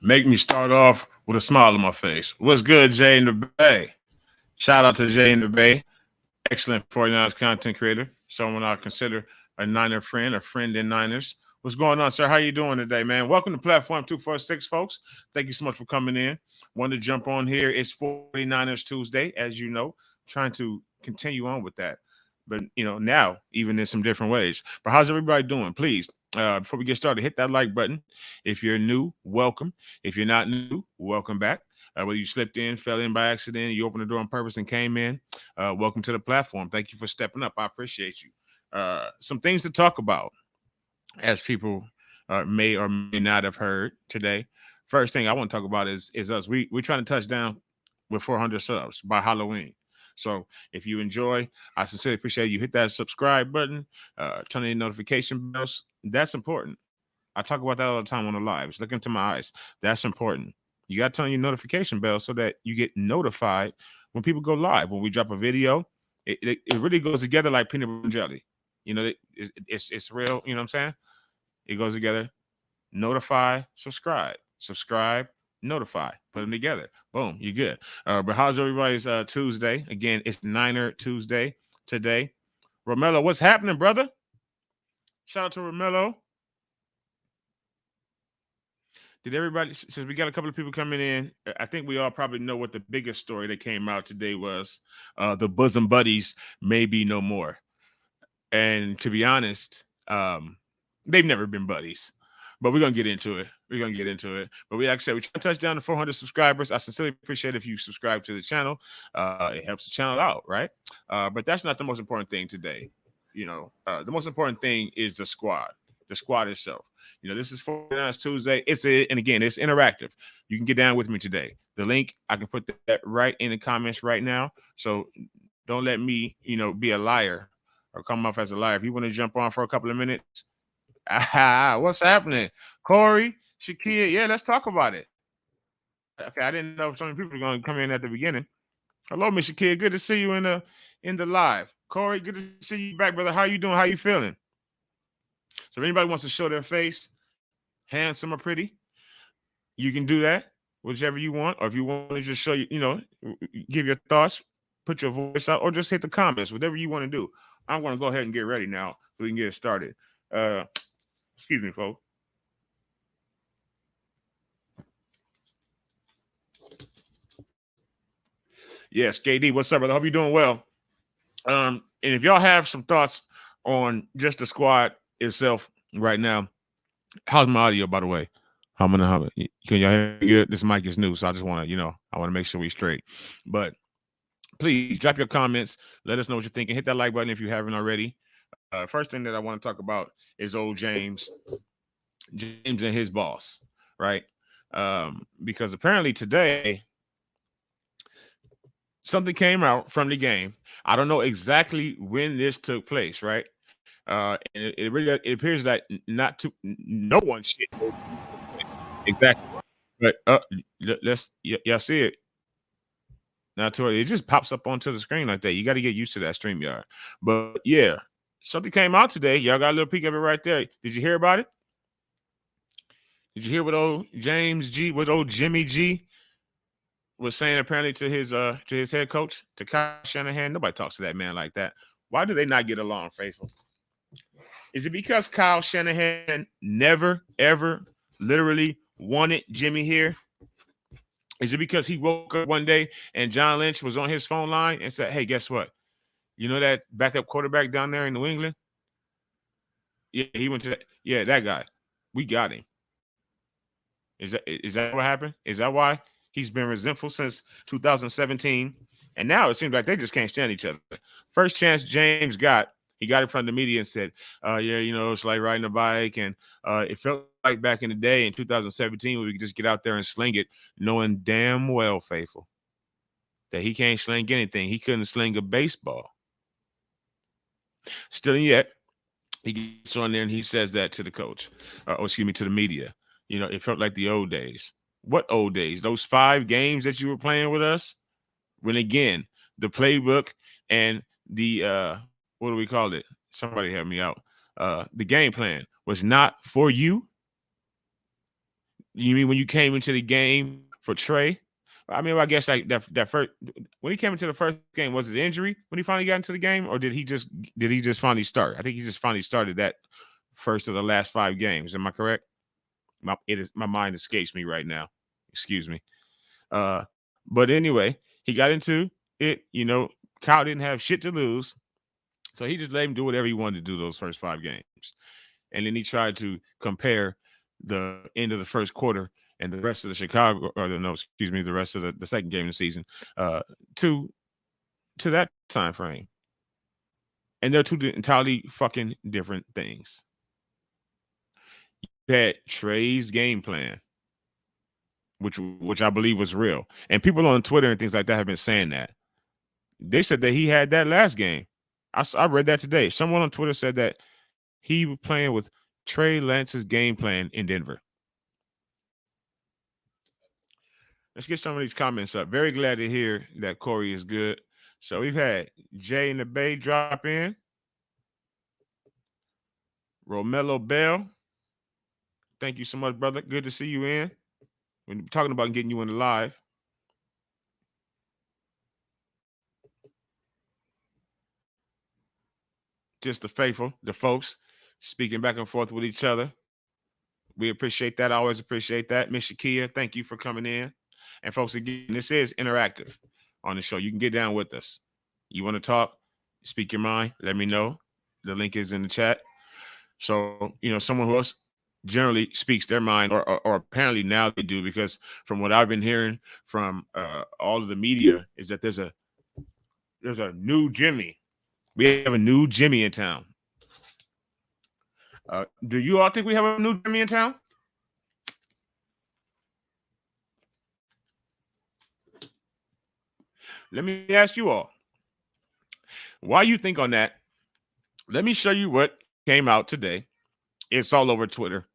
Make me start off with a smile on my face. What's good, Jay in the Bay? Shout out to Jay in the Bay. Excellent 49ers content creator. Someone I consider a Niner friend, a friend in Niners. What's going on, sir? How you doing today, man? Welcome to Platform 246, folks. Thank you so much for coming in. Wanted to jump on here. It's 49ers Tuesday, as you know. Trying to continue on with that. But, now, even in some different ways. But how's everybody doing? Please, before we get started, hit that like button. If you're new, welcome. If you're not new, welcome back. Whether you slipped in, fell in by accident, you opened the door on purpose and came in, welcome to the platform. Thank you for stepping up. I appreciate you. Some things to talk about, as people may or may not have heard today. First thing I want to talk about is us. We're trying to touch down with 400 subs by Halloween. So if you enjoy, I sincerely appreciate you. Hit that subscribe button, turn on your notification bells. That's important. I talk about that all the time on the lives. Look into my eyes. That's important. You got to turn on your notification bell so that you get notified when people go live. When we drop a video, it really goes together like peanut butter and jelly. It's real. You know what I'm saying? It goes together. Notify, subscribe, notify. Put them together. Boom, you're good. But how's everybody's Tuesday? Again, it's Niner Tuesday today. Romello, what's happening, brother? Shout out to Romello. Did everybody, since we got a couple of people coming in, I think we all probably know what the biggest story that came out today was. The bosom buddies may be no more. And to be honest, they've never been buddies. But we're going to get into it. But we actually, we try to touch down to 400 subscribers. I sincerely appreciate if you subscribe to the channel. It helps the channel out, right? But that's not the most important thing today. The most important thing is the squad itself. This is 49ers Tuesday. And again, it's interactive. You can get down with me today. The link, I can put that right in the comments right now. So don't let me, be a liar or come off as a liar. If you want to jump on for a couple of minutes, what's happening? Corey, Shakia, yeah, let's talk about it. Okay, I didn't know so many people were going to come in at the beginning. Hello, Miss Shakia. Good to see you in the live. Corey, good to see you back, brother. How you doing? How you feeling? So if anybody wants to show their face, handsome or pretty, you can do that, whichever you want. Or if you want to just show give your thoughts, put your voice out, or just hit the comments, whatever you want to do. I'm going to go ahead and get ready now so we can get started. Excuse me, folks. Yes, KD, what's up, brother? Hope you're doing well. And if y'all have some thoughts on just the squad itself right now, how's my audio, by the way? Can y'all hear me good? This mic is new, so I just want to, I want to make sure we're straight. But please drop your comments. Let us know what you're thinking. Hit that like button if you haven't already. First thing that I want to talk about is old James and his boss, right? Because apparently today something came out from the game. I don't know exactly when this took place, right? And it appears that no one shit exactly. But y'all see it. Not too early. It just pops up onto the screen like that. You got to get used to that StreamYard. But yeah, something came out today. Y'all got a little peek of it right there. Did you hear about it? Did you hear what old Jimmy G was saying apparently to his head coach, to Kyle Shanahan? Nobody talks to that man like that. Why do they not get along, faithful? Is it because Kyle Shanahan never, ever literally wanted Jimmy here? Is it because he woke up one day and John Lynch was on his phone line and said, hey, guess what? You know that backup quarterback down there in New England? Yeah, he went to that. Yeah, that guy. We got him. Is that what happened? Is that why he's been resentful since 2017? And now it seems like they just can't stand each other. First chance James got, he got in front of the media and said, yeah, it's like riding a bike. And it felt like back in the day in 2017 when we could just get out there and sling it, knowing damn well, faithful, that he can't sling anything. He couldn't sling a baseball. Still yet, he gets on there and he says that to the coach, to the media. It felt like the old days. What old days? Those 5 games that you were playing with us? When, again, the playbook and the, what do we call it? Somebody help me out. The game plan was not for you. You mean when you came into the game for Trey? I mean, I guess like that first when he came into the first game, was it injury when he finally got into the game, or did he just finally start? I think he just finally started that first of the last 5 games. Am I correct? My mind escapes me right now. Excuse me. Uh, but anyway, he got into it. Kyle didn't have shit to lose, so he just let him do whatever he wanted to do those first 5 games, and then he tried to compare the end of the first quarter and the rest of the Chicago, or no, excuse me, the rest of the second game of the season, to that time frame, and they're two entirely fucking different things. You had Trey's game plan, which I believe was real, and people on Twitter and things like that have been saying that. They said that he had that last game. I read that today. Someone on Twitter said that he was playing with Trey Lance's game plan in Denver. Let's get some of these comments up. Very glad to hear that Corey is good. So we've had Jay in the Bay drop in. Romello Bell. Thank you so much, brother. Good to see you in. We're talking about getting you in the live. Just the faithful, the folks speaking back and forth with each other. We appreciate that. I always appreciate that. Miss Shakia, thank you for coming in. And folks, again, this is interactive on the show. You can get down with us. You want to talk, speak your mind, let me know. The link is in the chat. So, someone who else generally speaks their mind, or apparently now they do, because from what I've been hearing from all of the media is that there's a new Jimmy. We have a new Jimmy in town. Do you all think we have a new Jimmy in town? Let me ask you all. While you think on that, let me show you what came out today. It's all over Twitter.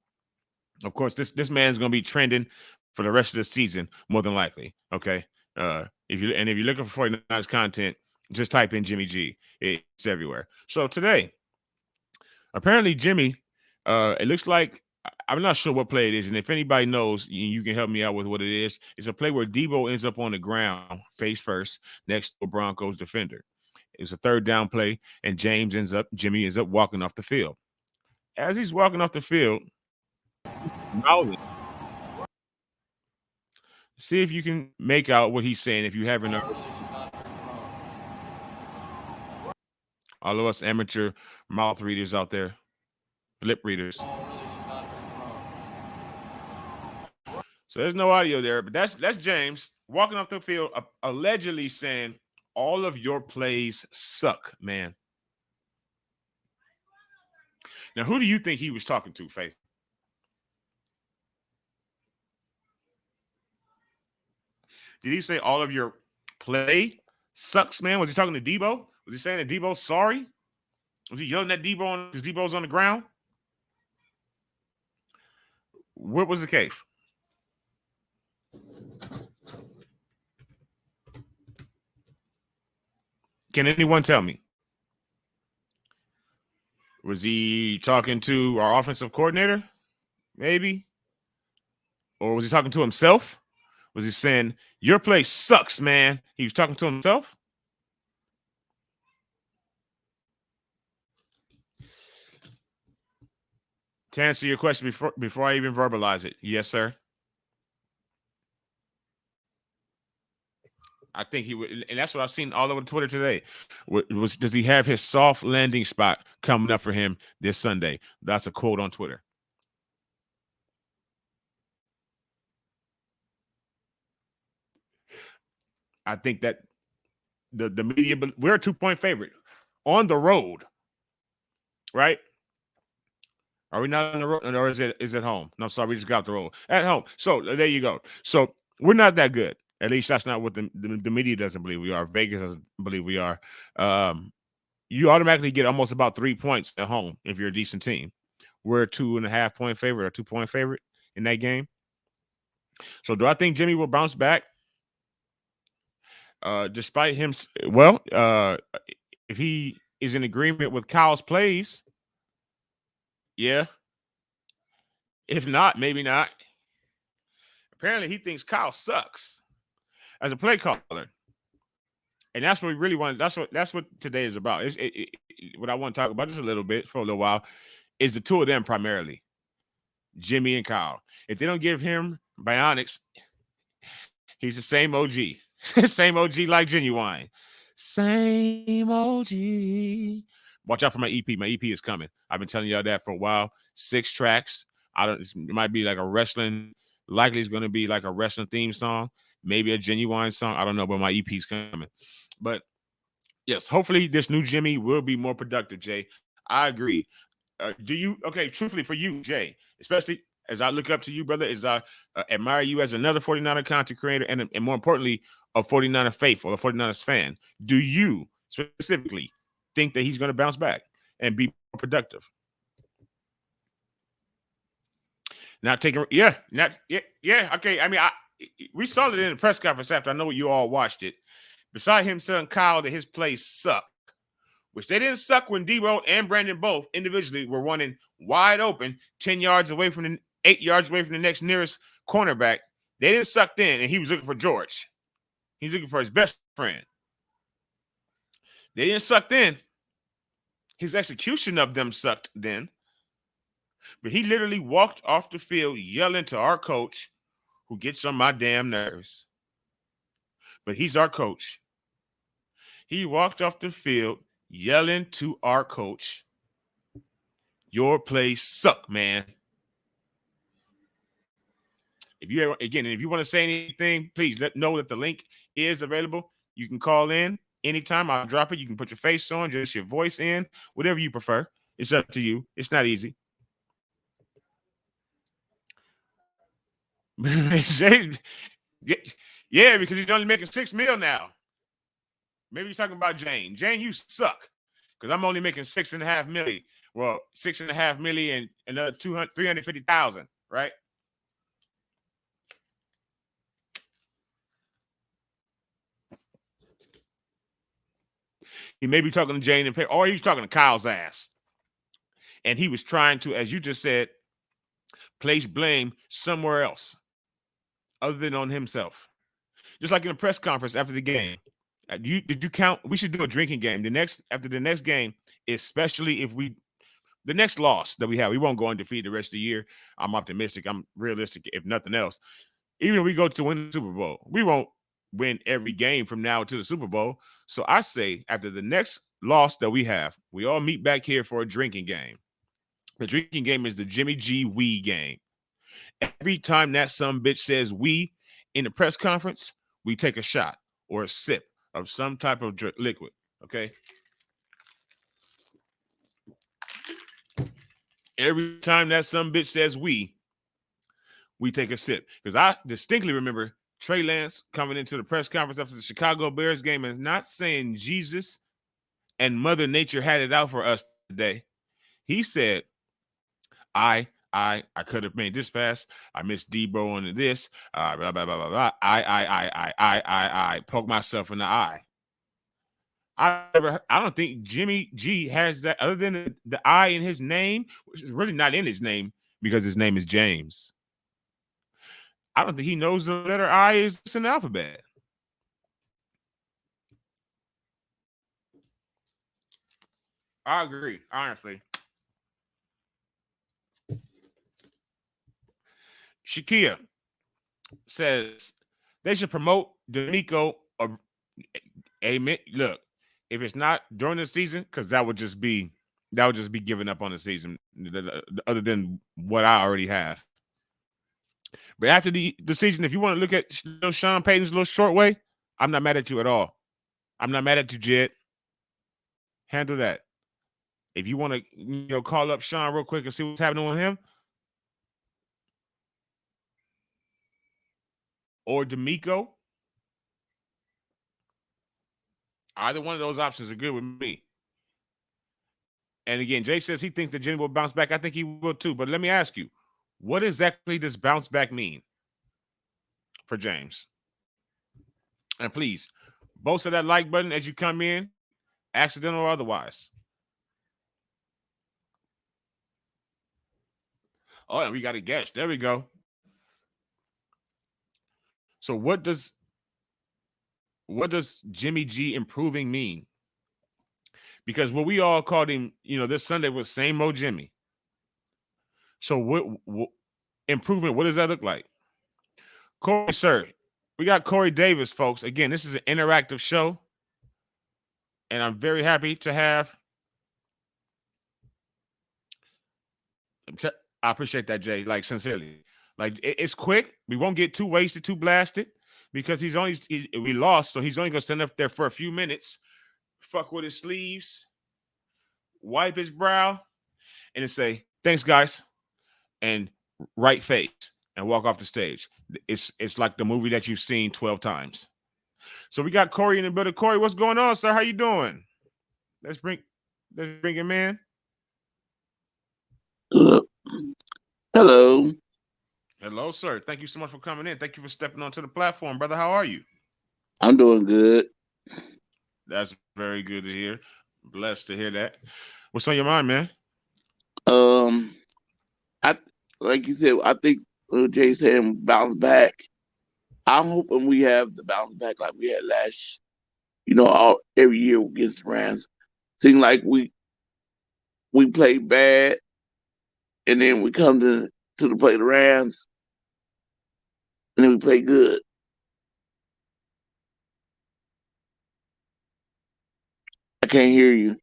Of course, this man's going to be trending for the rest of the season, more than likely. Okay. If you're looking for 49ers content, just type in Jimmy G. It's everywhere. So today, apparently Jimmy, it looks like, I'm not sure what play it is, and if anybody knows, you can help me out with what it is. It's a play where Debo ends up on the ground face first next to a Broncos defender. It's a third down play, and Jimmy ends up walking off the field. As he's walking off the field, mouthing. See if you can make out what he's saying if you haven't heard. All of us amateur mouth readers out there, lip readers. So there's no audio there, but that's James walking off the field, allegedly saying, all of your plays suck, man. Now, who do you think he was talking to, Faith? Did he say all of your play sucks, man? Was he talking to Debo? Was he saying that Debo's sorry? Was he yelling at Debo because Debo's on the ground? What was the case? Can anyone tell me? Was he talking to our offensive coordinator? Maybe? Or was he talking to himself? Was he saying, your play sucks, man? He was talking to himself? To answer your question before I even verbalize it, yes, sir. I think he would, and that's what I've seen all over Twitter today. Does he have his soft landing spot coming up for him this Sunday? That's a quote on Twitter. I think that the media, we're a 2-point favorite on the road, right? Are we not on the road, or is it home? No, I'm sorry, we just got the road at home. So there you go. So we're not that good. At least that's not what the media doesn't believe we are. Vegas doesn't believe we are. You automatically get almost about 3 points at home if you're a decent team. We're a 2.5-point favorite or 2-point favorite in that game. So do I think Jimmy will bounce back? Despite him, if he is in agreement with Kyle's plays, yeah. If not, maybe not. Apparently, he thinks Kyle sucks as a play caller, and that's what we really want. That's what today is about. What I want to talk about just a little bit for a little while is the two of them primarily, Jimmy and Kyle. If they don't give him Bionics, he's the same OG, same OG like Genuine, same OG. Watch out for my EP. My EP is coming. I've been telling y'all that for a while. 6 tracks. It might be like a wrestling. Likely it's going to be like a wrestling theme song, maybe a Genuine song. I don't know, but my EP is coming. But yes, hopefully this new Jimmy will be more productive. Jay, I agree. Truthfully for you, Jay, especially as I look up to you, brother, as I admire you as another 49er content creator and more importantly, a 49er faithful, a 49ers fan, do you specifically think that he's going to bounce back and be more productive? Okay. I mean, we saw it in the press conference after. I know you all watched it. Beside him telling Kyle that his plays suck, which they didn't suck when Debo and Brandon both individually were running wide open, 8 yards away from the next nearest cornerback. They didn't suck then, and he was looking for George. He's looking for his best friend. They didn't suck then. His execution of them sucked then. But he literally walked off the field yelling to our coach, who gets on my damn nerves. But he's our coach. He walked off the field yelling to our coach, "Your plays suck, man." If you want to say anything, please know that the link is available. You can call in anytime. I'll drop it. You can put your face on, just your voice in, whatever you prefer. It's up to you. It's not easy. Yeah, because he's only making $6 million now. Maybe he's talking about Jane. Jane, you suck. Because I'm only making $6.5 million. Well, $6.5 million and another 350,000, right? He may be talking to Jane and or he's talking to Kyle's ass. And he was trying to, as you just said, place blame somewhere else other than on himself. Just like in a press conference after the game. Did you count? We should do a drinking game. After the next game, especially if the next loss that we have, we won't go undefeated the rest of the year. I'm optimistic. I'm realistic, if nothing else. Even if we go to win the Super Bowl, we won't win every game from now to the Super Bowl. So I say after the next loss that we have, we all meet back here for a drinking game. The drinking game is the Jimmy G we game. Every time that some bitch says we in the press conference, we take a shot or a sip of some type of liquid, okay? Every time that some bitch says we take a sip. Because I distinctly remember Trey Lance coming into the press conference after the Chicago Bears game and not saying Jesus and Mother Nature had it out for us today. He said, I could have made this pass. I missed Debo on this. Blah, blah, blah, blah, blah. I poke myself in the eye. I don't think Jimmy G has that other than the I in his name, which is really not in his name because his name is James. I don't think he knows the letter I is in the alphabet. I agree, honestly. Shakia says they should promote D'Amico. Amen. Look, if it's not during the season, because that would just be giving up on the season, other than what I already have. But after the season, if you want to look at Sean Payton's little short way, I'm not mad at you at all. I'm not mad at you, Jed. Handle that. If you want to, call up Sean real quick and see what's happening with him, or D'Amico, either one of those options are good with me. And again, Jay says he thinks that Jimmy will bounce back. I think he will too. But let me ask you, what exactly does bounce back mean for James? And please, both of that like button as you come in, accidental or otherwise. Oh, we got a guest. There we go. So what does Jimmy G improving mean? Because what we all called him, this Sunday was same old Jimmy. So what improvement? What does that look like? Corey, sir, we got Corey Davis, folks. Again, this is an interactive show, and I'm very happy to have. I appreciate that, Jay. Like sincerely, like it's quick. We won't get too wasted, too blasted, because we lost, so he's only gonna stand up there for a few minutes, fuck with his sleeves, wipe his brow, and then say thanks, guys, and right face and walk off the stage. It's like the movie that you've seen 12 times. So we got Corey in the building. Corey, what's going on, sir? How you doing? Let's bring him in. Hello. Hello, sir. Thank you so much for coming in. Thank you for stepping onto the platform, brother. How are you? I'm doing good. That's very good to hear. Blessed to hear that. What's on your mind, man? I like you said. I think Jay said bounce back. I'm hoping we have the bounce back like we had last. Every year against the Rams. Seems like we play bad, and then we come to the play the Rams, and then we play good. I can't hear you.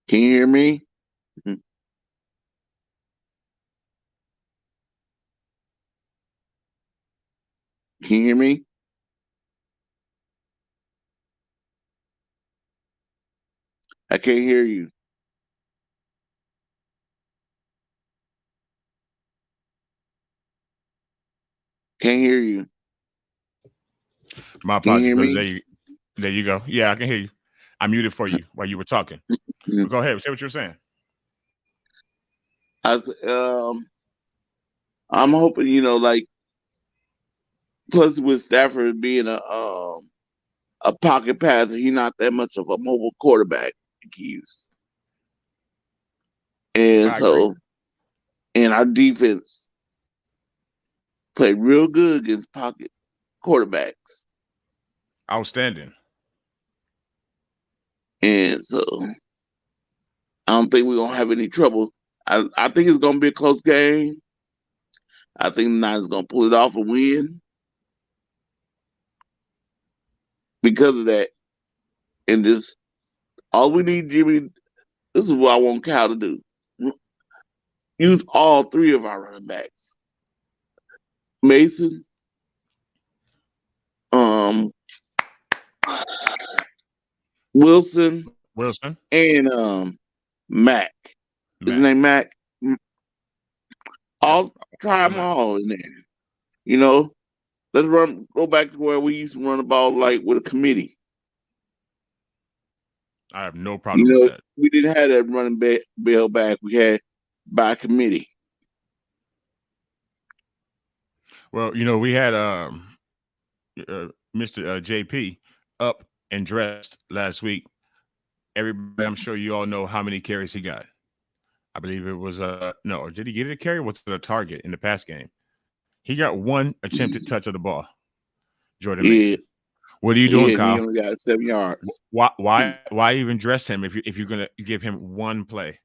Can you hear me? Can you hear me? I can't hear you. Can't hear you. My Can you apologies, hear brother. me? There you go. Yeah, I can hear you. I muted for you while you were talking. But go ahead. Say what you were saying. I, I'm hoping, like, plus with Stafford being a pocket passer, he's not that much of a mobile quarterback to use. And I agree. so, and our defense played real good against pocket quarterbacks. Outstanding. And so, I don't think we're going to have any trouble. I think it's going to be a close game. I think the Niners going to pull it off and win because of that. And this, all we need, Jimmy, this is what I want Cal to do. Use all three of our running backs. Mason, Wilson, Wilson. and Mac. Is his Mac. name Mac? Yep. I'll try them all in there. Let's go back to where we used to run the ball like with a committee. I have no problem with that. We didn't have that running bail back. We had by committee. Well, we had Mr. JP up and dressed last week. Everybody, I'm sure you all know how many carries he got. I believe it was no, did he get a carry? What's the target in the pass game? He got one attempted touch of the ball. Jordan Mason. What are you doing, Kyle? He only got 7 yards. Why even dress him if you're gonna give him one play?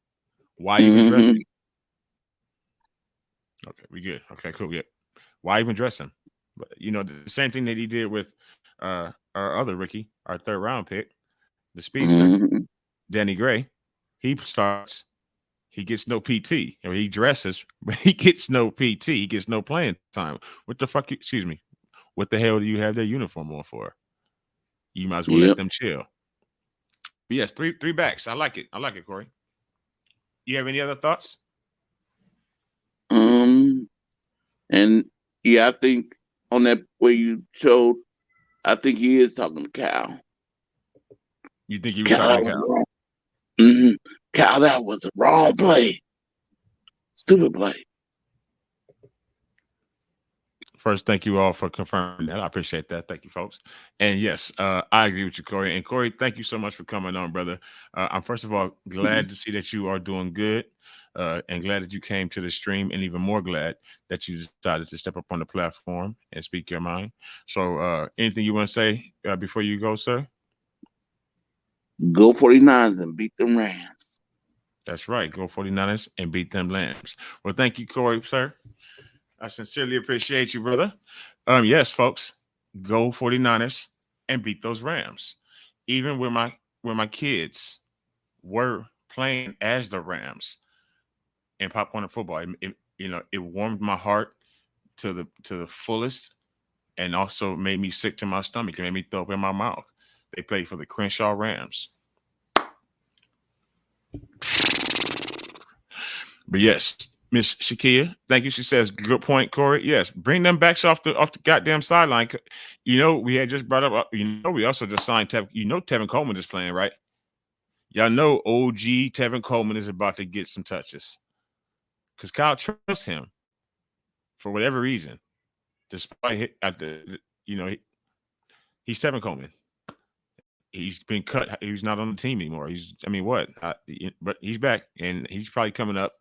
Why even dress him? Okay, we good. Okay, cool. Yeah. Why even dress him? But the same thing that he did with our other rookie, our third round pick, the speedster, Danny Gray. He starts. He gets no PT. He dresses, but he gets no PT. He gets no playing time. What the fuck? Excuse me. What the hell do you have their uniform on for? You might as well let them chill. But yes, three backs. I like it. I like it, Corey. You have any other thoughts? And yeah, I think on that where you showed, I think he is talking to Cal. You think he was talking to Cal? Cal, that was a wrong play. Stupid play. First, thank you all for confirming that. I appreciate that. Thank you, folks. And yes, I agree with you, Corey. And Corey, thank you so much for coming on, brother. I'm first of all glad to see that you are doing good. and glad that you came to the stream, and even more glad that you decided to step up on the platform and speak your mind. So, anything you want to say before you go, sir? Go 49ers and beat them Rams. That's right. Go 49ers and beat them Lambs. Well, thank you, Corey, sir. I sincerely appreciate you, brother. Yes, folks, go 49ers and beat those Rams. Even where my kids were playing as the Rams in Pop Warner football, it warmed my heart to the fullest, and also made me sick to my stomach. It made me throw up in my mouth. They played for the Crenshaw Rams. But yes, Miss Shakia, thank you. She says, "Good point, Corey. Yes, bring them backs off the goddamn sideline. We had just brought up. We also just signed Tevin. Tevin Coleman is playing, right? Y'all know OG Tevin Coleman is about to get some touches because Kyle trusts him for whatever reason, despite he's Tevin Coleman. He's been cut. He's not on the team anymore. What? But he's back, and he's probably coming up.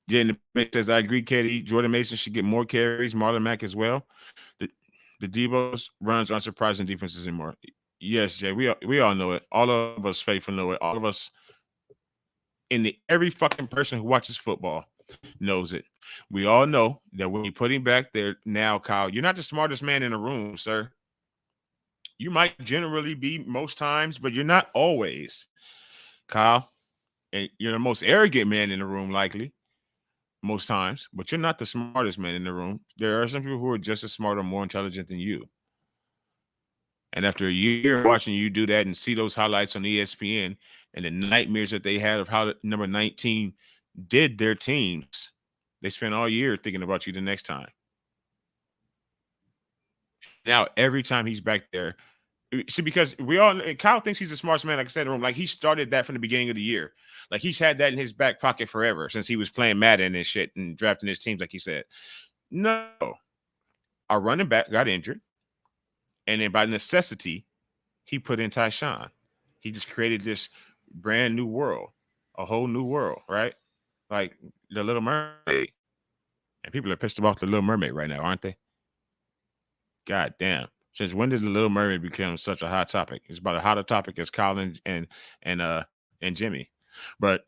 Yeah, and the mix says, I agree, Katie. Jordan Mason should get more carries. Marlon Mack as well. The Debo's runs aren't surprising defenses anymore. Yes, Jay, we all know it. All of us faithful know it. All of us every fucking person who watches football knows it. We all know that when you put him back there now, Kyle, you're not the smartest man in the room, sir. You might generally be most times, but you're not always, Kyle. And you're the most arrogant man in the room, likely. Most times, but you're not the smartest man in the room. There are some people who are just as smart or more intelligent than you. And after a year watching you do that and see those highlights on ESPN and the nightmares that they had of how number 19 did their teams, they spent all year thinking about you the next time. Now, every time he's back there, see, because Kyle thinks he's the smartest man, like I said in the room. Like, he started that from the beginning of the year. Like, he's had that in his back pocket forever since he was playing Madden and shit and drafting his teams, like he said. No. Our running back got injured. And then by necessity, he put in Tyshawn. He just created this brand new world, a whole new world, right? Like the Little Mermaid. And people are pissed about the Little Mermaid right now, aren't they? God damn. Since when did the Little Mermaid become such a hot topic? It's about a hotter topic as Colin and Jimmy. But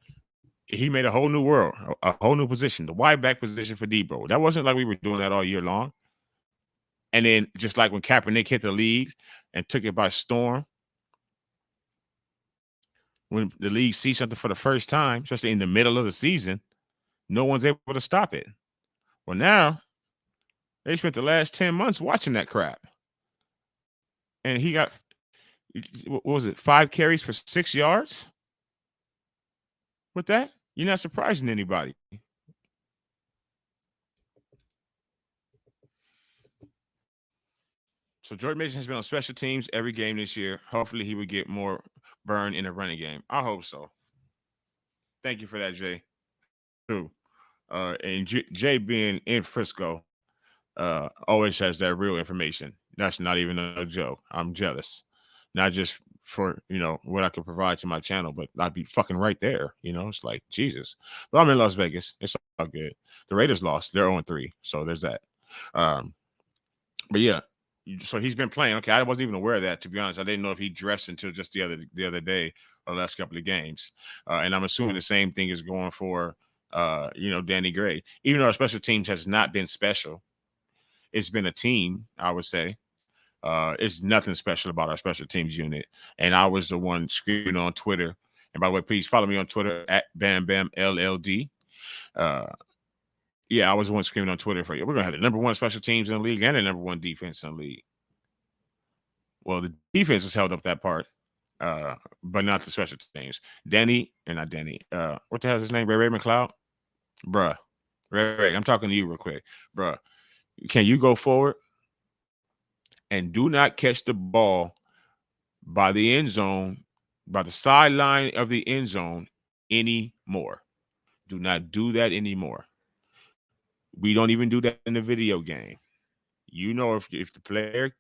he made a whole new world, a whole new position, the wide back position for Debo. That wasn't like we were doing that all year long. And then just like when Kaepernick hit the league and took it by storm, when the league sees something for the first time, especially in the middle of the season, no one's able to stop it. Well, now they spent the last 10 months watching that crap. And he got, what was it, 5 carries for 6 yards? With that, you're not surprising anybody. So Jordan Mason has been on special teams every game this year. Hopefully he would get more burn in the running game. I hope so. Thank you for that, Jay. True. And Jay being in Frisco always has that real information. That's not even a joke. I'm jealous. Not just for, what I could provide to my channel, but I'd be fucking right there. It's like, Jesus. But I'm in Las Vegas. It's all good. The Raiders lost. They're 0-3. So there's that. But yeah, so he's been playing. Okay, I wasn't even aware of that, to be honest. I didn't know if he dressed until just the other day or the last couple of games. And I'm assuming the same thing is going for Danny Gray. Even though our special teams has not been special, it's been a team, I would say. It's nothing special about our special teams unit. And I was the one screaming on Twitter. And by the way, please follow me on Twitter at BamBamLLD. Yeah, I was the one screaming on Twitter for you. We're going to have the number 1 special teams in the league and the number 1 defense in the league. Well, the defense has held up that part, but not the special teams. What the hell is his name? Ray McLeod? Bruh. Ray, I'm talking to you real quick. Bruh, can you go forward and do not catch the ball by the end zone, by the sideline of the end zone anymore? Do not do that anymore. We don't even do that in the video game. If the player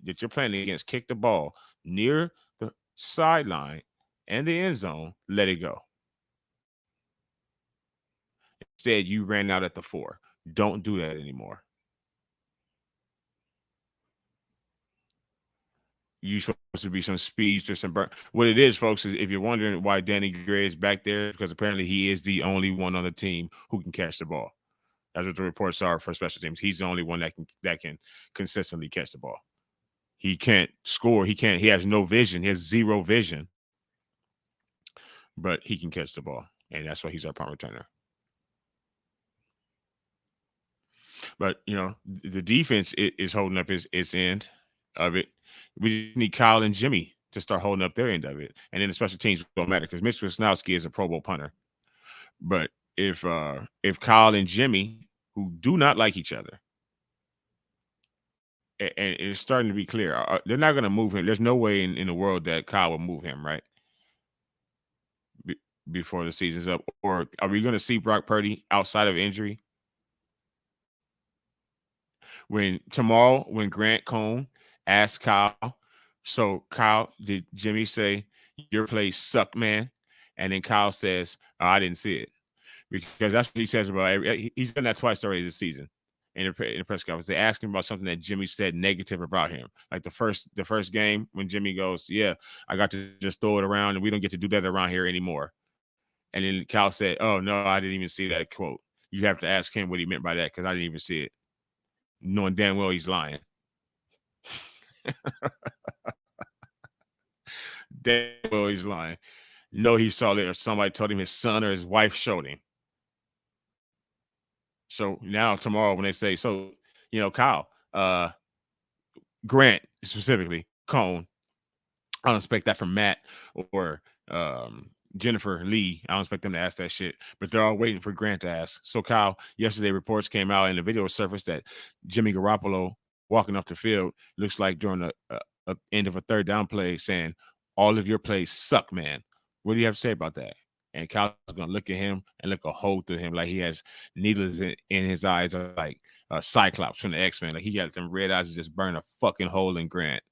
that you're playing against kick the ball near the sideline and the end zone, let it go. instead you ran out at the 4. Don't do that anymore. You supposed to be some speeds or some burn. What it is, folks, is if you're wondering why Danny Gray is back there, because apparently he is the only one on the team who can catch the ball. That's what the reports are for special teams. He's the only one that can consistently catch the ball. He can't score. He has no vision. He has zero vision. But he can catch the ball. And that's why he's our punt returner. But the defense is holding up its end of it. We need Kyle and Jimmy to start holding up their end of it, and then the special teams don't matter because Mitch Wisnowski is a Pro Bowl punter. But if Kyle and Jimmy, who do not like each other, and it's starting to be clear, they're not going to move him. There's no way in the world that Kyle will move him, right? Before the season's up, or are we going to see Brock Purdy outside of injury? When Grant Cohn asked Kyle, so Kyle, did Jimmy say your plays suck, man? And then Kyle says, oh, I didn't see it, because that's what he says about. He's done that twice already this season in the press conference. They asked him about something that Jimmy said negative about him, like the first game when Jimmy goes, "Yeah, I got to just throw it around, and we don't get to do that around here anymore." And then Kyle said, "Oh no, I didn't even see that quote. You have to ask him what he meant by that because I didn't even see it." Knowing damn well he's lying. Damn well he's lying. No, he saw it or somebody told him his son or his wife showed him. So now tomorrow when they say, so, Kyle, Grant specifically, Cone, I don't expect that from Matt or Jennifer Lee. I don't expect them to ask that shit, but they're all waiting for Grant to ask. So Kyle, yesterday reports came out and the video surfaced that Jimmy Garoppolo walking off the field looks like during a end of a third down play saying, all of your plays suck, man. What do you have to say about that? And Kyle's going to look at him and look a hole through him like he has needles in his eyes, or like Cyclops from the X-Men. Like he got them red eyes that just burn a fucking hole in Grant.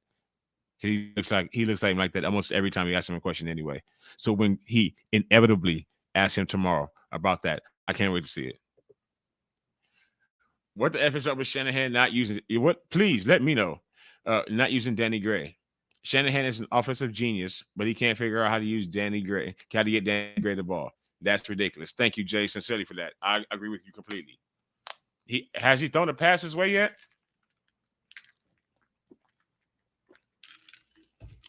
He looks like him like that almost every time he asks him a question anyway. So when he inevitably asks him tomorrow about that, I can't wait to see it. What the F is up with Shanahan not using it? What? Please let me know. Not using Danny Gray. Shanahan is an offensive genius, but he can't figure out how to use Danny Gray. How to get Danny Gray the ball. That's ridiculous. Thank you, Jay, sincerely for that. I agree with you completely. Has he thrown a pass his way yet?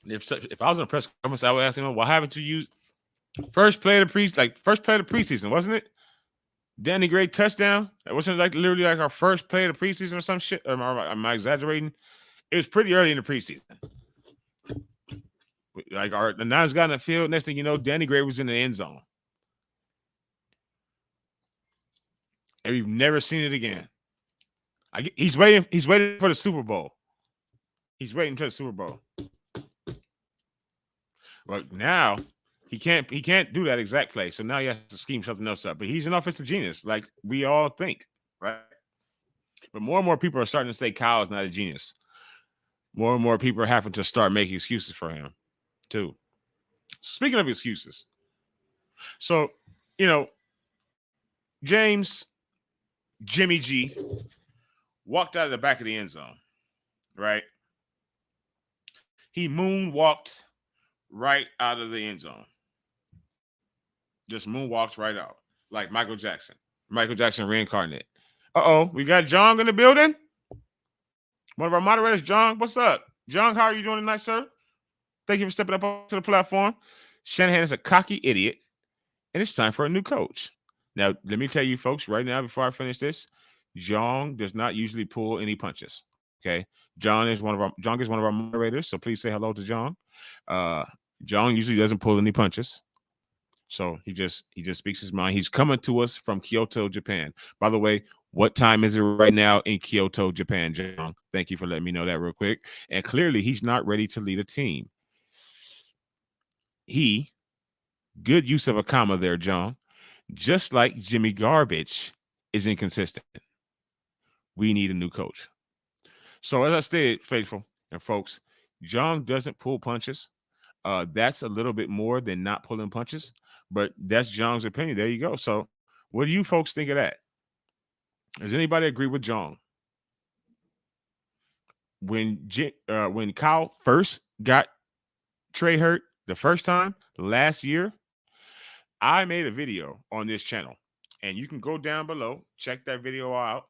If I was in a press conference, I would ask him, "Why haven't you used first play of the preseason? Wasn't it Danny Gray touchdown? Wasn't it like literally like our first play of the preseason or some shit? Am I exaggerating? It was pretty early in the preseason. Like the Niners got in the field. Next thing you know, Danny Gray was in the end zone, and we've never seen it again. He's waiting. He's waiting for the Super Bowl. He's waiting until the Super Bowl. But now he can't do that exact play. So now he has to scheme something else up. But he's an offensive genius, like we all think, right? But more and more people are starting to say Kyle is not a genius. More and more people are having to start making excuses for him, too. Speaking of excuses, so Jimmy G walked out of the back of the end zone, right? He moonwalked right out of the end zone. Just moonwalks right out. Like Michael Jackson. Michael Jackson reincarnate. We got John in the building. One of our moderators, John. What's up? John, how are you doing tonight, sir? Thank you for stepping up onto the platform. Shanahan is a cocky idiot, and it's time for a new coach. Now, let me tell you folks right now before I finish this, John does not usually pull any punches. Okay. John is one of our moderators, so please say hello to John. John usually doesn't pull any punches. So he just speaks his mind. He's coming to us from Kyoto, Japan. By the way, what time is it right now in Kyoto, Japan, John? Thank you for letting me know that real quick. And clearly he's not ready to lead a team. Good use of a comma there, John. Just like Jimmy Garbage is inconsistent. We need a new coach. So as I stated, faithful and folks, John doesn't pull punches. That's a little bit more than not pulling punches, but that's John's opinion. There you go. So What do you folks think of that? Does anybody agree with John? When Kyle first got Trey hurt the first time last year, I made a video on this channel, and you can go down below, check that video out.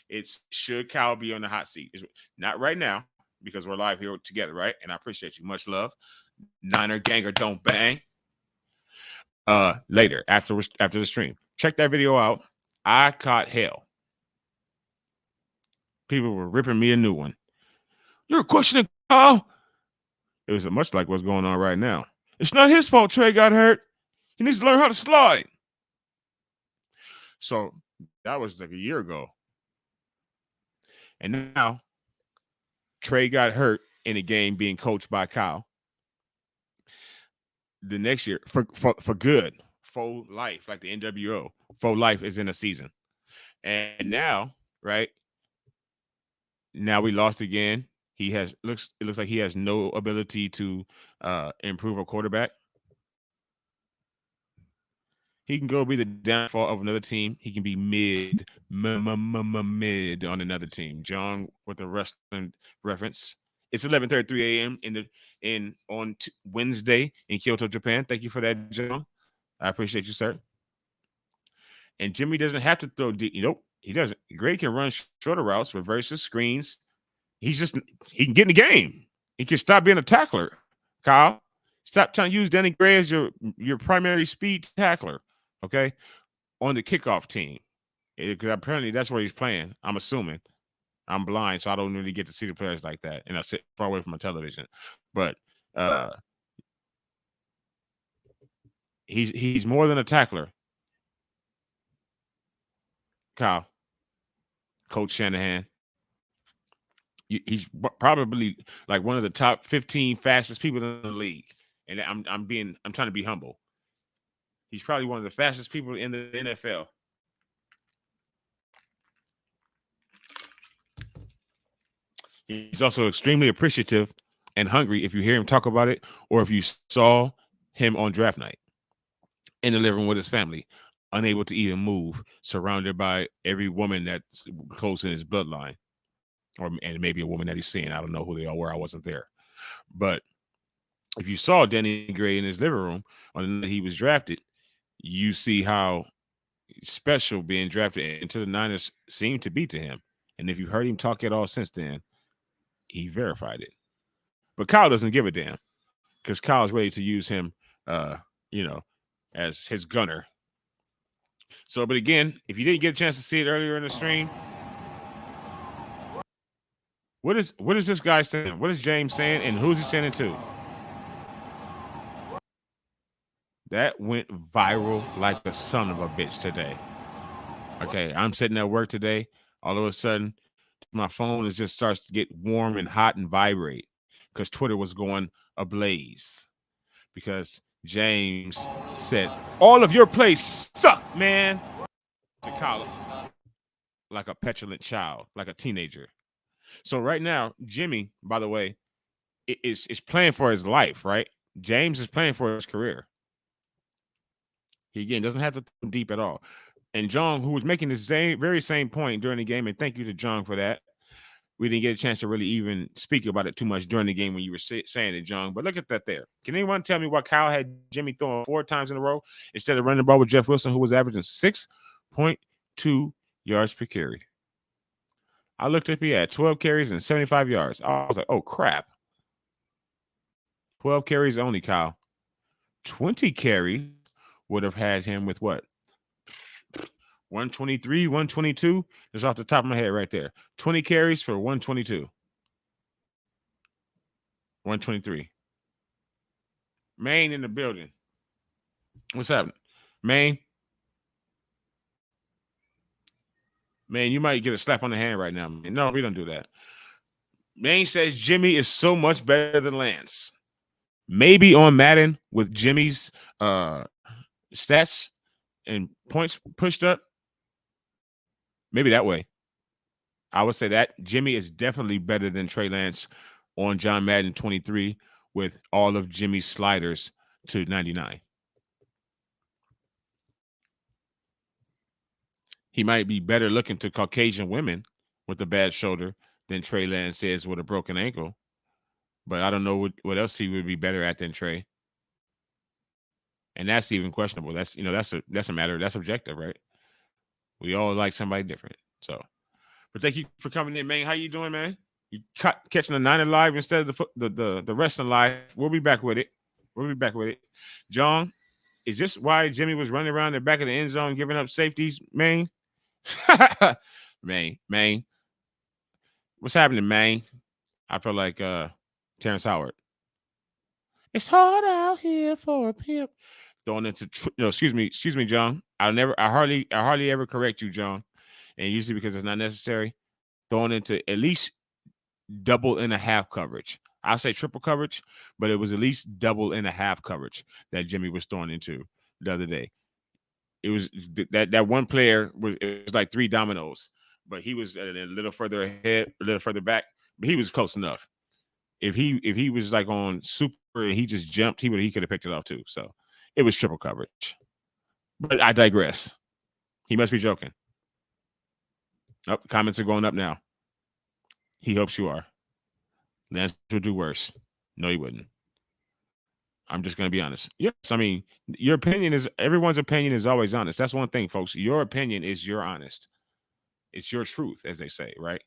It's should Kyle be on the hot seat? It's not right now because we're live here together, right? And I appreciate you. Much love. Niner Ganger don't bang. Later after the stream, check that video out. I caught hell. People were ripping me a new one. You're questioning Kyle. It was much like what's going on right now. It's not his fault Trey got hurt. He needs to learn how to slide. So that was like a year ago. And now Trey got hurt in a game being coached by Kyle. The next year, for good, for life, like the NWO, for life is in a season. And now, right? Now we lost again. It looks like he has no ability to improve a quarterback. He can go be the downfall of another team. He can be mid on another team. John with the wrestling reference. It's 11:33 a.m. on Wednesday in Kyoto, Japan. Thank you for that, John. I appreciate you, sir. And Jimmy doesn't have to throw deep. Nope, he doesn't. Gray can run shorter routes, reverses, screens. He can get in the game. He can stop being a tackler. Kyle, stop trying to use Danny Gray as your primary speed tackler. Okay, on the kickoff team, because apparently that's where he's playing. I'm assuming. I'm blind, so I don't really get to see the players like that, and I sit far away from my television. But he's more than a tackler. Kyle, Coach Shanahan. He's probably like one of the top 15 fastest people in the league, and I'm trying to be humble. He's probably one of the fastest people in the NFL. He's also extremely appreciative and hungry if you hear him talk about it, or if you saw him on draft night in the living room with his family, unable to even move, surrounded by every woman that's close in his bloodline, and maybe a woman that he's seeing. I don't know who they all were. I wasn't there. But if you saw Danny Gray in his living room on the night he was drafted, you see how special being drafted into the Niners seemed to be to him. And if you've heard him talk at all since then, he verified it. But Kyle doesn't give a damn, because Kyle's ready to use him, as his gunner. So, but again, if you didn't get a chance to see it earlier in the stream, what is this guy saying? What is James saying, and who's he saying it to? That went viral like a son of a bitch today. Okay, I'm sitting at work today. All of a sudden, my phone just starts to get warm and hot and vibrate because Twitter was going ablaze. Because James said, "All of your plays suck, man," to Kyle, like a petulant child, like a teenager. So right now, Jimmy, by the way, is playing for his life, right? James is playing for his career. He, again, doesn't have to throw deep at all. And John, who was making the very same point during the game, and thank you to John for that. We didn't get a chance to really even speak about it too much during the game when you were saying it, John. But look at that there. Can anyone tell me why Kyle had Jimmy throwing 4 times in a row instead of running the ball with Jeff Wilson, who was averaging 6.2 yards per carry? I looked up, he had 12 carries and 75 yards. I was like, oh, crap. 12 carries only, Kyle. 20 carries would have had him with what? 123, 122. Just off the top of my head right there. 20 carries for 122. 123. Maine in the building. What's happening? Maine? Man, you might get a slap on the hand right now. Man. No, we don't do that. Maine says Jimmy is so much better than Lance. Maybe on Madden with Jimmy's stats and points pushed up. Maybe that way. I would say that Jimmy is definitely better than Trey Lance on John Madden 23 with all of Jimmy's sliders to 99. He might be better looking to Caucasian women with a bad shoulder than Trey Lance is with a broken ankle. But I don't know what else he would be better at than Trey. And that's even questionable. That's a matter that's objective, right? We all like somebody different. So, but thank you for coming in, man. How you doing, man? You catching the Niner live instead of the wrestling live. We'll be back with it. We'll be back with it. John, is this why Jimmy was running around the back of the end zone giving up safeties, man? man. What's happening, man? I feel like Terrence Howard. It's hard out here for a pimp. Throwing into excuse me, John. I hardly ever correct you, John. And usually because it's not necessary. Throwing into at least double and a half coverage. I'll say triple coverage, but it was at least double and a half coverage that Jimmy was throwing into the other day. It was that one player it was like 3 dominoes, but he was a little further ahead, a little further back, but he was close enough. If he was like on super and he just jumped, he could have picked it off too. So it was triple coverage. But I digress. He must be joking. Oh, the comments are going up now. He hopes you are. Lance would do worse. No, he wouldn't. I'm just going to be honest. Yes, I mean, everyone's opinion is always honest. That's one thing, folks. Your opinion is your honest. It's your truth, as they say, right?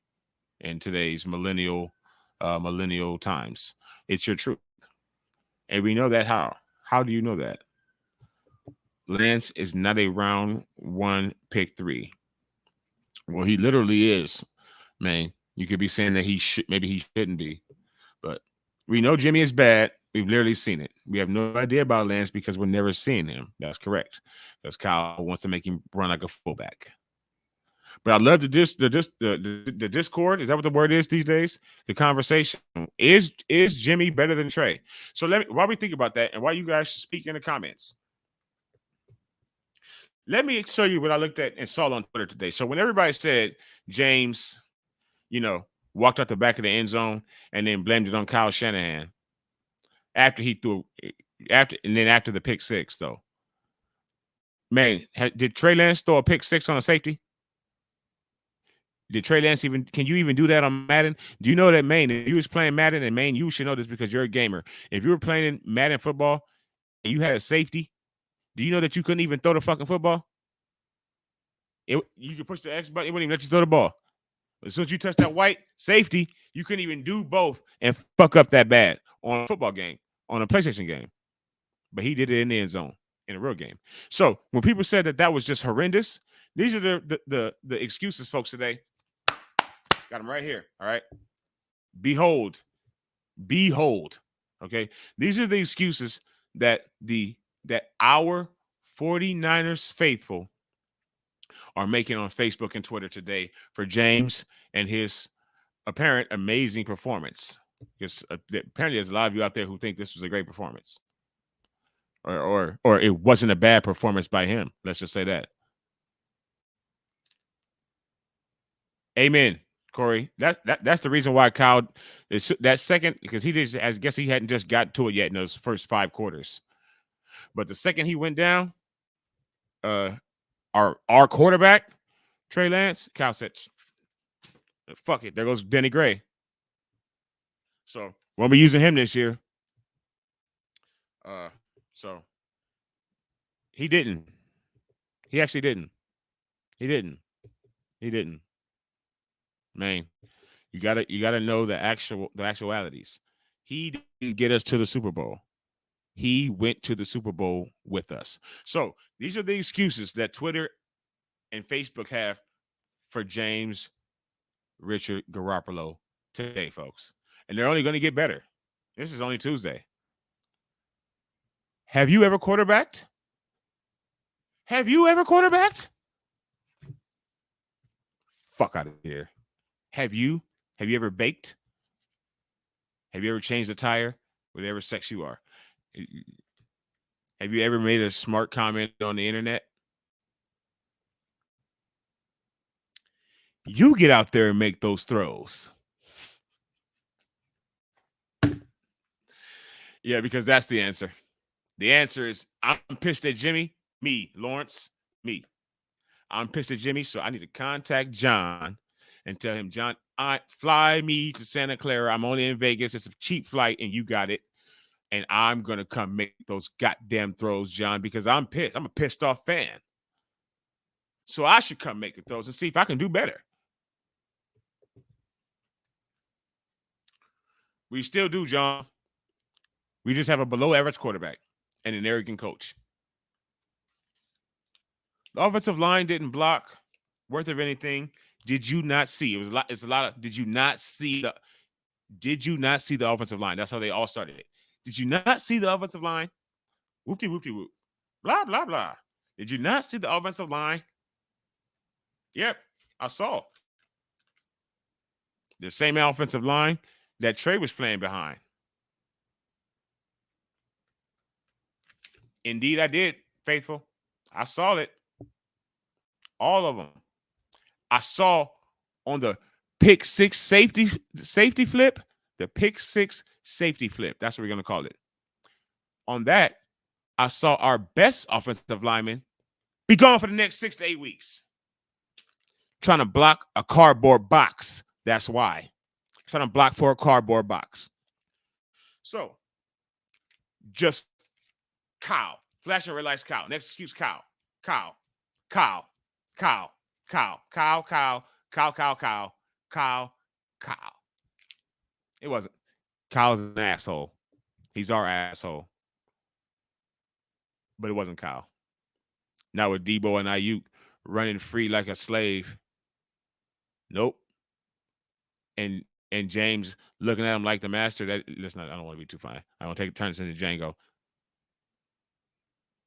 In today's millennial times, it's your truth. And we know that how? How do you know that? Lance is not a round 1 pick 3. Well, he literally is, man. You could be saying that he shouldn't be, but we know Jimmy is bad. We've literally seen it. We have no idea about Lance because we're never seeing him. That's correct. Because Kyle wants to make him run like a fullback. But I love the Discord. Is that what the word is these days? The conversation is Jimmy better than Trey? So while we think about that, and while you guys speak in the comments, let me show you what I looked at and saw on Twitter today. So when everybody said James, walked out the back of the end zone and then blamed it on Kyle Shanahan after the pick 6, though. Man, did Trey Lance throw a pick 6 on a safety? Did Trey Lance can you even do that on Madden? Do you know that, man, if you was playing Madden, and man, you should know this because you're a gamer. If you were playing Madden football and you had a safety, do you know that you couldn't even throw the fucking football? You could push the X button, it wouldn't even let you throw the ball. As soon as you touch that white safety, you couldn't even do both and fuck up that bad on a football game, on a PlayStation game. But he did it in the end zone in a real game. So when people said that was just horrendous, these are the excuses, folks, today. Got them right here. All right. Behold. Okay. These are the excuses that our 49ers faithful are making on Facebook and Twitter today for James and his apparent amazing performance. Because apparently there's a lot of you out there who think this was a great performance. Or it wasn't a bad performance by him. Let's just say that. Amen, Corey. That's the reason why Kyle is that second, because I guess he hadn't just got to it yet in those first 5 quarters. But the second he went down, our quarterback, Trey Lance, Kyle said, fuck it. There goes Denny Gray. So won't be using him this year. So he didn't. He actually didn't. He didn't. Man, you gotta know the actualities. He didn't get us to the Super Bowl. He went to the Super Bowl with us. So these are the excuses that Twitter and Facebook have for James Richard Garoppolo today, folks. And they're only going to get better. This is only Tuesday. Have you ever quarterbacked? Fuck out of here. Have you ever baked? Have you ever changed a tire? Whatever sex you are. Have you ever made a smart comment on the internet? You get out there and make those throws. Yeah, because that's the answer. The answer is I'm pissed at Jimmy. Me, Lawrence. Me. I'm pissed at Jimmy, so I need to contact John and tell him, John, fly me to Santa Clara. I'm only in Vegas. It's a cheap flight, and you got it. And I'm going to come make those goddamn throws, John, because I'm pissed. I'm a pissed off fan. So I should come make the throws and see if I can do better. We still do, John. We just have a below average quarterback and an arrogant coach. The offensive line didn't block worth of anything. Did you not see? It's a lot of did you not see the offensive line? That's how they all started it. Did you not see the offensive line? Whoopty whoopty whoop. Blah blah blah. Did you not see the offensive line? Yep, I saw. The same offensive line that Trey was playing behind. Indeed, I did, Faithful. I saw it. All of them. I saw on the pick six safety flip, the pick six safety flip. That's what we're going to call it. On that, I saw our best offensive lineman be gone for the next 6 to 8 weeks. Trying to block a cardboard box. That's why. Trying to block for a cardboard box. So, just Kyle. Flashing red lights, Kyle. Next excuse, Kyle. Kyle. Kyle. Kyle. Kyle. Kyle. Kyle. Kyle. Kyle. Kyle. Kyle. Kyle. It wasn't. Kyle's an asshole. He's our asshole. But it wasn't Kyle. Now with Debo and Ayuk running free like a slave. Nope. And James looking at him like the master. I don't want to be too fine. I don't take turns into Django.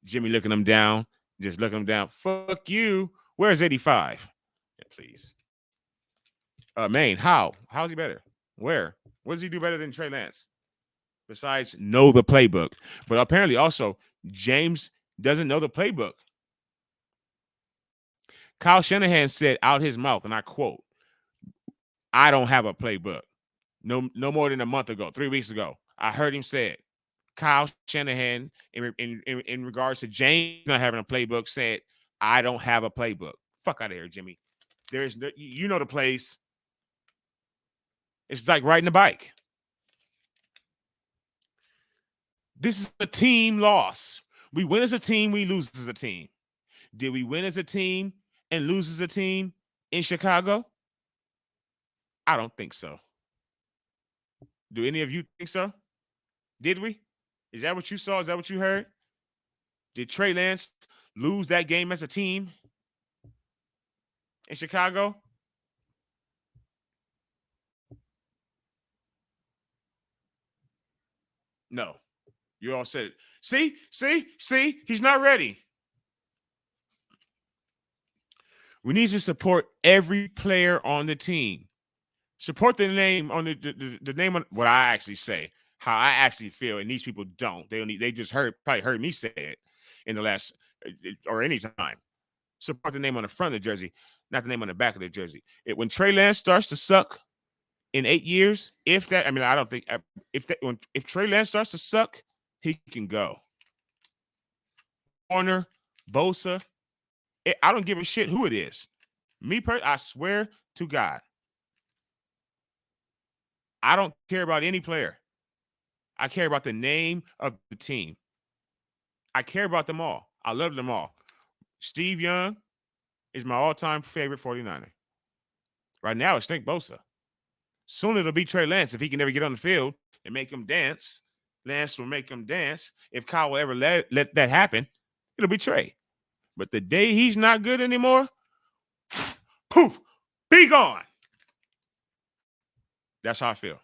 Jimmy looking him down, just looking him down. Fuck you. Where's 85? Yeah, please. Maine, how? How's he better? Where? What does he do better than Trey Lance? Besides know the playbook. But apparently also, James doesn't know the playbook. Kyle Shanahan said out his mouth, and I quote, I don't have a playbook. No more than a month ago, 3 weeks ago. I heard him say it. Kyle Shanahan, in regards to James not having a playbook, said, I don't have a playbook. Fuck out of here, Jimmy. There's no, you know the plays. It's like riding a bike. This is a team loss. We win as a team, we lose as a team. Did we win as a team and lose as a team in Chicago? I don't think so. Do any of you think so? Did we? Is that what you saw? Is that what you heard? Did Trey Lance lose that game as a team in Chicago? No. You all said it. See? He's not ready. We need to support every player on the team. Support the name on the name on what I actually say, how I actually feel, and these people don't. They just probably heard me say it in the last or any time. Support the name on the front of the jersey, not the name on the back of the jersey. When Trey Lance starts to suck in 8 years, I don't think if Trey Lance starts to suck, he can go. Warner, Bosa, I don't give a shit who it is. I swear to God. I don't care about any player. I care about the name of the team. I care about them all. I love them all. Steve Young is my all-time favorite 49er. Right now, it's Nick Bosa. Soon it'll be Trey Lance if he can ever get on the field and make him dance. Lance will make him dance. If Kyle will ever let that happen, it'll be Trey. But the day he's not good anymore, poof, be gone. That's how I feel.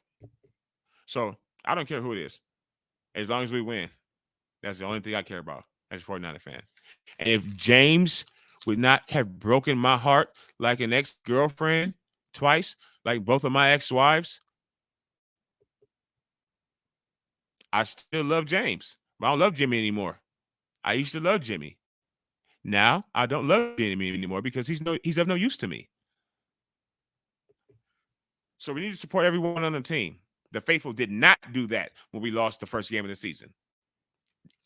So I don't care who it is. As long as we win, that's the only thing I care about as a 49er fan. And if James would not have broken my heart like an ex-girlfriend twice, like both of my ex-wives, I still love James. But I don't love Jimmy anymore. I used to love Jimmy. Now I don't love Jimmy anymore because he's of no use to me. So we need to support everyone on the team. The faithful did not do that when we lost the first game of the season.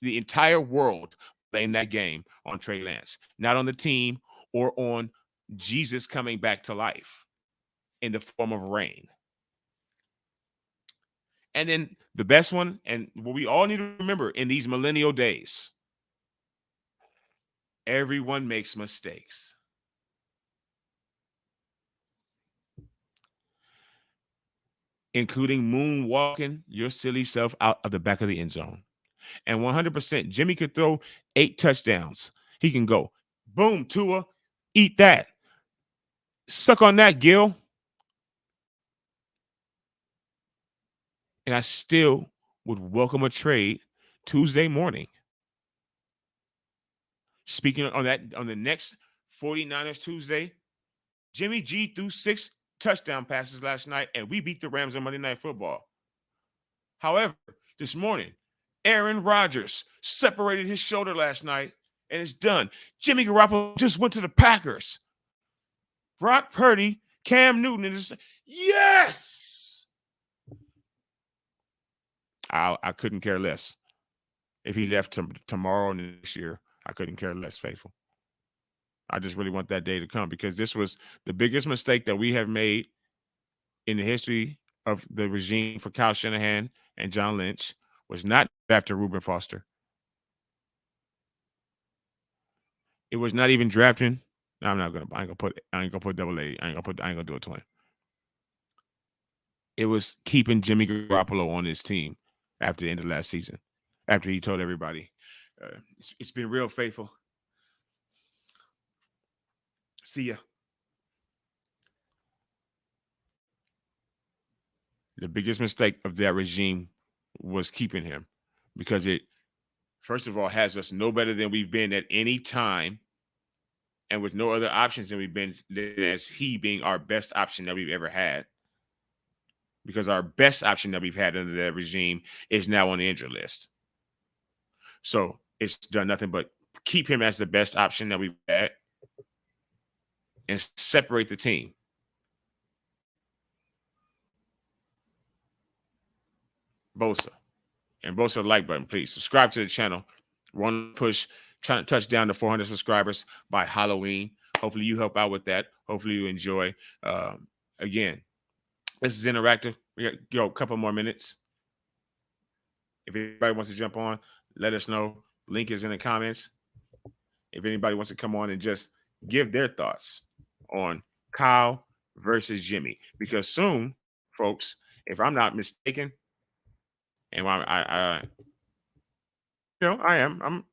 The entire world blamed that game on Trey Lance, not on the team or on Jesus coming back to life in the form of rain. And then the best one, and what we all need to remember in these millennial days, everyone makes mistakes. Including moonwalking your silly self out of the back of the end zone. And 100%, Jimmy could throw 8 touchdowns. He can go, boom, Tua, eat that. Suck on that, Gil. And I still would welcome a trade Tuesday morning. Speaking on that, on the next 49ers Tuesday, Jimmy G threw 6 touchdown passes last night, and we beat the Rams on Monday Night Football. However, this morning, Aaron Rodgers separated his shoulder last night, and it's done. Jimmy Garoppolo just went to the Packers. Brock Purdy, Cam Newton, and it's yes. I couldn't care less. If he left tomorrow and next year, I couldn't care less, faithful. I just really want that day to come because this was the biggest mistake that we have made in the history of the regime for Kyle Shanahan and John Lynch was not after Reuben Foster. It was not even drafting. No, I ain't gonna put double A. I ain't gonna do a 20. It was keeping Jimmy Garoppolo on his team after the end of last season. After he told everybody, it's been real, faithful. See ya. The biggest mistake of that regime was keeping him because it, first of all, has us no better than we've been at any time and with no other options than we've been, as he being our best option that we've ever had. Because our best option that we've had under that regime is now on the injured list. So it's done nothing but keep him as the best option that we've had and separate the team. Bosa. And Bosa like button, please. Subscribe to the channel. We're on the push, trying to touch down to 400 subscribers by Halloween. Hopefully you help out with that. Hopefully you enjoy. Again, this is interactive. We got a couple more minutes. If anybody wants to jump on, let us know. Link is in the comments. If anybody wants to come on and just give their thoughts on Kyle versus Jimmy. Because soon, folks, if I'm not mistaken, and I am.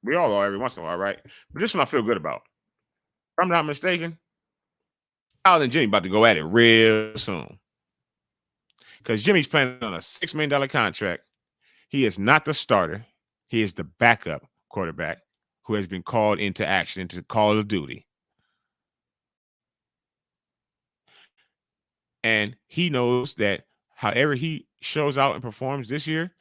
We all are every once in a while, right? But this one I feel good about. If I'm not mistaken, Kyle and Jimmy about to go at it real soon. Because Jimmy's playing on a $6 million contract. He is not the starter. He is the backup quarterback who has been called into action, into Call of Duty. And he knows that however he shows out and performs this year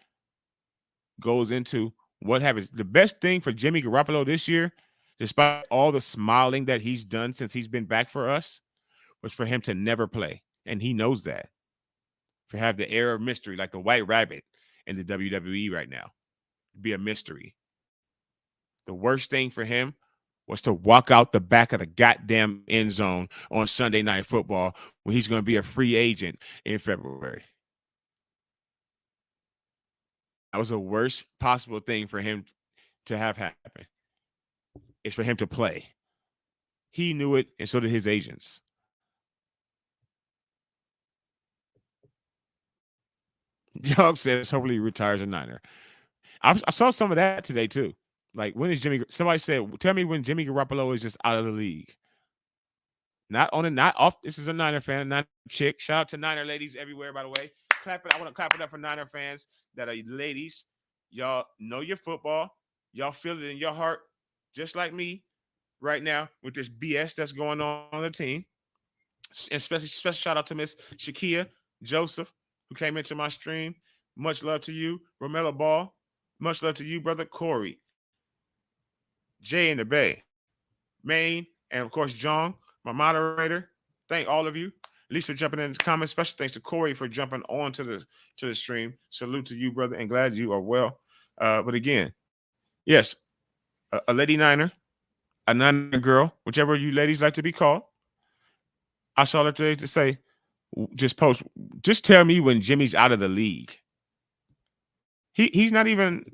goes into what happens. The best thing for Jimmy Garoppolo this year, despite all the smiling that he's done since he's been back for us, was for him to never play. And he knows that. For have the air of mystery, like the White Rabbit in the WWE right now. Be a mystery. The worst thing for him was to walk out the back of the goddamn end zone on Sunday Night Football when he's going to be a free agent in February. That was the worst possible thing for him to have happen. It's for him to play. He knew it, and so did his agents. Job says hopefully he retires a Niner. I saw some of that today too. Like, when is Jimmy? Somebody said, "Tell me when Jimmy Garoppolo is just out of the league." Not on it, not off. This is a Niner fan, a Niner chick. Shout out to Niner ladies everywhere, by the way. Clap it. I want to clap it up for Niner fans that are ladies. Y'all know your football. Y'all feel it in your heart, just like me right now with this BS that's going on the team. And special shout out to Miss Shakia Joseph, who came into my stream. Much love to you. Romello Ball. Much love to you, brother Corey. Jay in the Bay. Maine, and of course, John, my moderator. Thank all of you, at least for jumping in the comments. Special thanks to Corey for jumping on to the stream. Salute to you, brother, and glad you are well. But again, yes, a Lady Niner a Niner girl, whichever you ladies like to be called. I saw her today to say, just tell me when Jimmy's out of the league. He's not even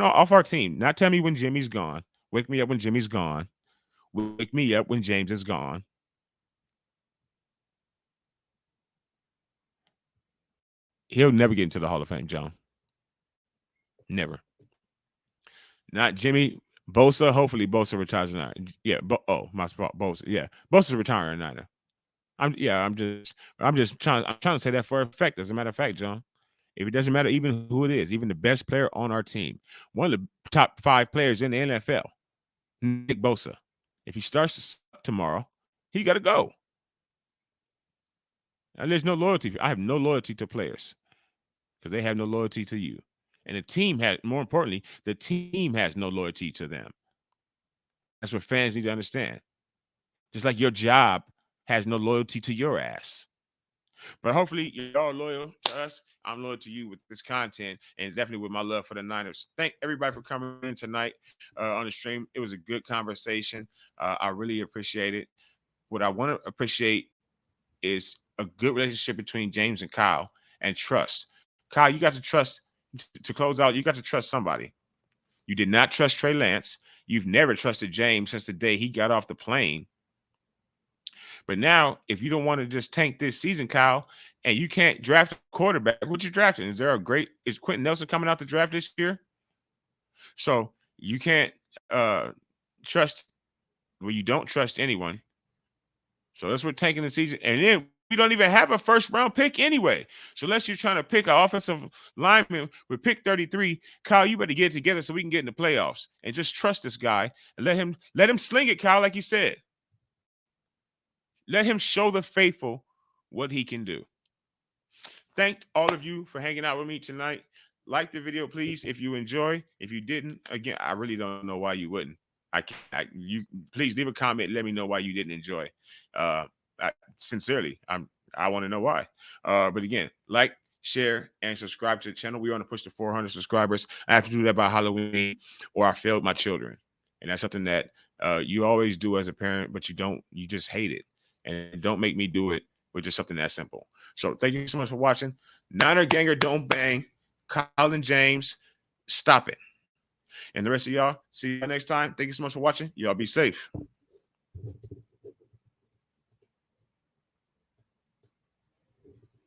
off our team. Not tell me when Jimmy's gone. Wake me up when Jimmy's gone. Wake me up when James is gone. He'll never get into the Hall of Fame, John. Never. Not Jimmy. Bosa. Hopefully Bosa retires a Niner. Yeah. My spot. Bosa. Yeah. Bosa's retiring a Niner. I'm just trying to say that for effect. As a matter of fact, John. If it doesn't matter even who it is, even the best player on our team, one of the top 5 players in the NFL, Nick Bosa. If he starts to suck tomorrow, he got to go. And there's no loyalty. I have no loyalty to players because they have no loyalty to you. And the team has, more importantly, the team has no loyalty to them. That's what fans need to understand. Just like your job has no loyalty to your ass. But hopefully y'all loyal to us. I'm loyal to you with this content and definitely with my love for the Niners. Thank everybody for coming in tonight on the stream. It was a good conversation. I really appreciate it. What I want to appreciate is a good relationship between James and Kyle and trust. Kyle, you got to trust to close out. You got to trust somebody. You did not trust Trey Lance. You've never trusted James since the day he got off the plane. But now, if you don't want to just tank this season, Kyle, and you can't draft a quarterback, what you drafting? Is Quentin Nelson coming out the draft this year? So you can't trust, well, you don't trust anyone. So that's what tanking the season. And then we don't even have a first-round pick anyway. So unless you're trying to pick an offensive lineman with pick 33, Kyle, you better get it together so we can get in the playoffs. And just trust this guy and let him sling it, Kyle, like you said. Let him show the faithful what he can do. Thank all of you for hanging out with me tonight. Like the video, please, if you enjoy. If you didn't, again, I really don't know why you wouldn't. You please leave a comment. Let me know why you didn't enjoy. Sincerely, I want to know why. But again, like, share, and subscribe to the channel. We want to push to 400 subscribers. I have to do that by Halloween, or I failed my children, and that's something that you always do as a parent, but you don't. You just hate it. And don't make me do it with just something that simple. So thank you so much for watching. Niner Ganger, don't bang. Kyle and James, stop it. And the rest of y'all, see you next time. Thank you so much for watching. Y'all be safe.